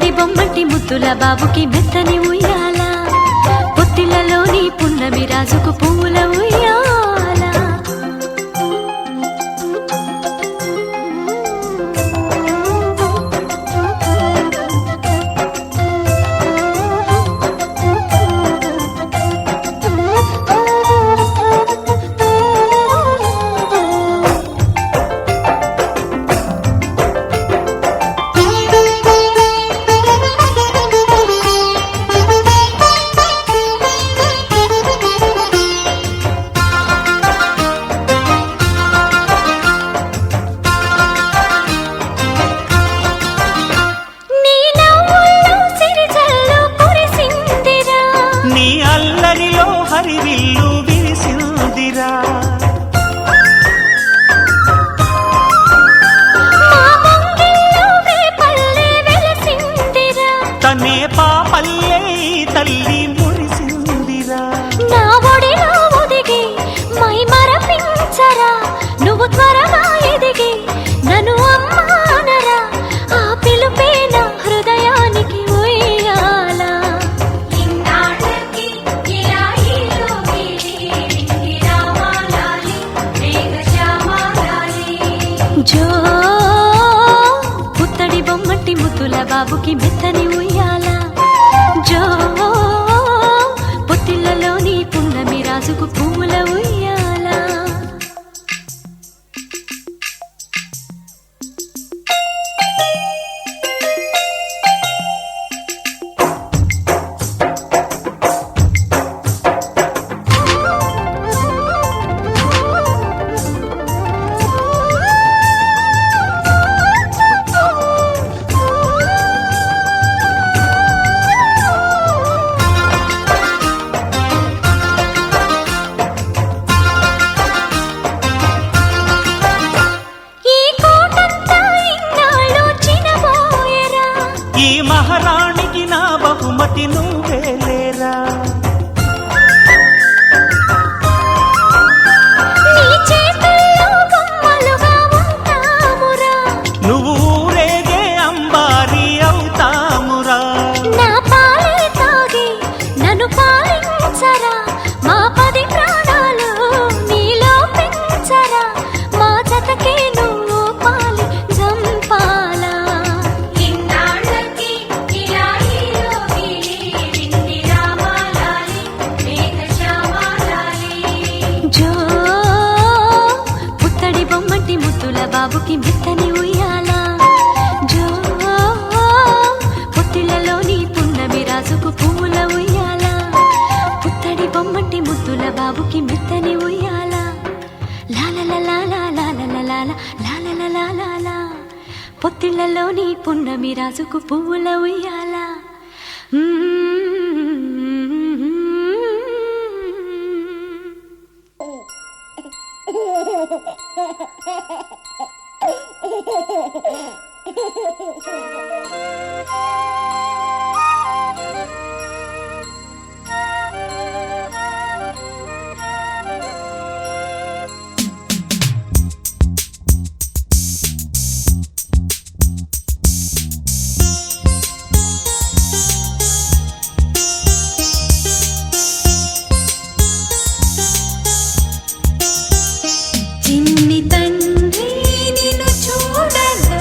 పుత్తడి బొమ్మటి ముద్దుల బాబుకి మెత్తని ఉయ్యాల, పొత్తిళ్ళలోని పున్నమి రాజుకు పువ్వుల ఉయ్యాల. హరివిల్లు విరిసిందిరా, తనే పాపల్లే తల్లి మురిసిందిరా. నా ఒడిలో ఒదిగి మై మరపించరా, నువ్వు త్వరగా ఎదిగి నన్ను అమ్మానరా, ఆ పిలుపే నా హృదయానికి ఉయ్యాల. జో పుత్తడి బొమ్మటి ముద్దుల బాబుకి మెత్తని ఉయ్యాల, జో పొత్తిళ్ళలోని పున్నమి రాజుకు పువ్వుల ఉయ్యాల. ఈ మహారాణికి నా బహుమతి నువ్వేలేరా, నువ్వు ఊరేగే అంబారి అవుతామురా. నా పాలే తాగి నన్ను పాలించరా, మా 10 ప్రాణాలు నీలో పెంచరా, మా జతకే నువ్వు పాలి జంపాలా. జో పుత్తడి బొమ్మటి ముద్దుల బాబుకి మెత్తని ఉయ్యాల, జో పొత్తిళ్ళలోని పున్నమి రాజుకు పువ్వుల ఉయ్యాల, పుత్తడి బొమ్మటి ముద్దుల బాబుకి మెత్తని ఉయ్యాల. లాలలా పొత్తిళ్ళలోని పున్నమి రాజుకు పువ్వుల ఉయ్యాల. చిన్ని తండ్రి నిన్ను చూడగా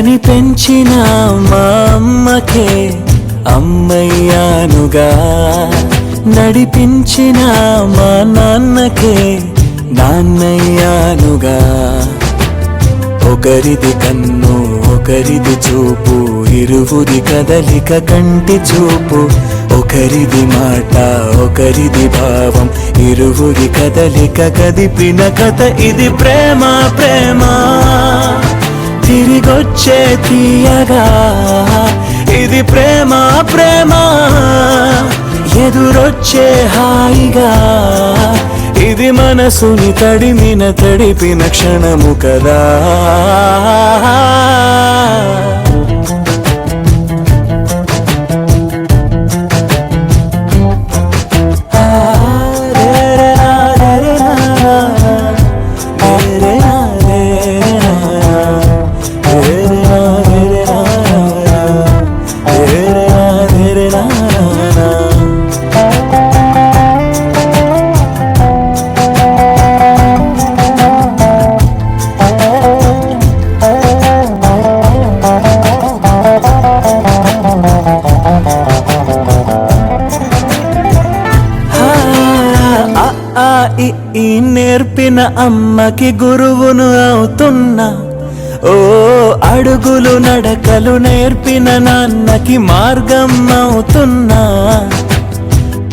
కని పెంచిన మా అమ్మకే అమ్మయ్యానుగా, నడిపించిన మా నాన్నకే నాన్నయ్యానుగా. ఒకరిది కన్ను ఒకరిది చూపు, ఇరువురి కదలిక కంటి చూపు. ఒకరిది మాట ఒకరిది భావం, ఇరువురి కదలిక కదిపిన కథ ఇది ప్రేమ. ప్రేమ తిరిగొచ్చే తీయగా, ఇది ప్రేమ. ప్రేమ ఎదురొచ్చే హాయిగా, ఇది మనసుని తడిపిన క్షణము కదా. ఈ నేర్పిన అమ్మకి గురువును అవుతున్నా, ఓ అడుగులు నడకలు నేర్పిన నాన్నకి మార్గం అవుతున్నా.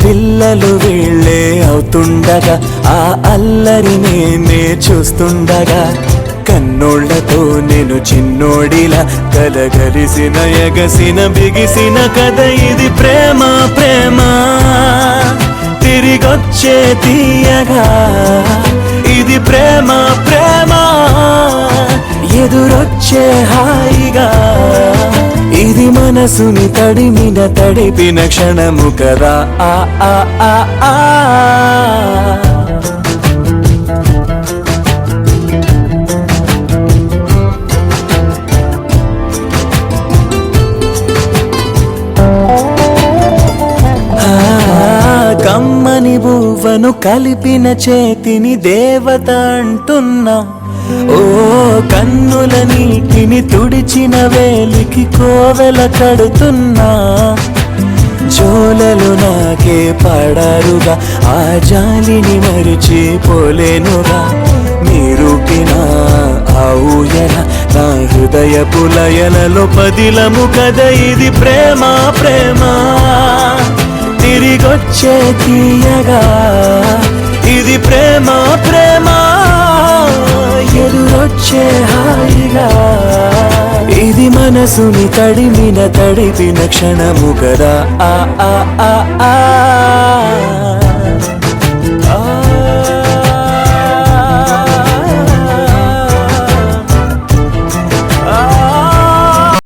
పిల్లలు వీళ్ళే అవుతుండగా, ఆ అల్లరి నేనే చూస్తుండగా, కన్నోళ్లతో నేను చిన్నోడిలా కలగలిసిన ఎగసిన బిగిసిన కథ ఇది ప్రేమ. ప్రేమ తిరిగొచ్చే తీయగా, ఇది ప్రేమ. ప్రేమ ఎదురొచ్చే హాయిగా, ఇది మనసుని తడిపిన క్షణము కదా. ఆ ఆ ఆ ఆ కమ్మని బువ్వను కలిపిన చేతిని దేవత అంటున్నా, ఓ కన్నుల నీటిని తుడిచిన వేలికి కోవెల కడుతున్నా. జోలలు నాకే పడారుగా, ఆ జాలిని మరిచిపోలేనుగా. మీరుపిన ఆ ఊయల నా హృదయపు లయలలో పదిలము కథ ఇది ప్రేమ. ప్రేమ తిరిగొచ్చే తీయగా, ఇది ప్రేమ. ప్రేమ ఎదురొచ్చే హాయిగా, ఇది మనసుని తడిపిన క్షణము కదా. ఆ ఆ ఆ ఆ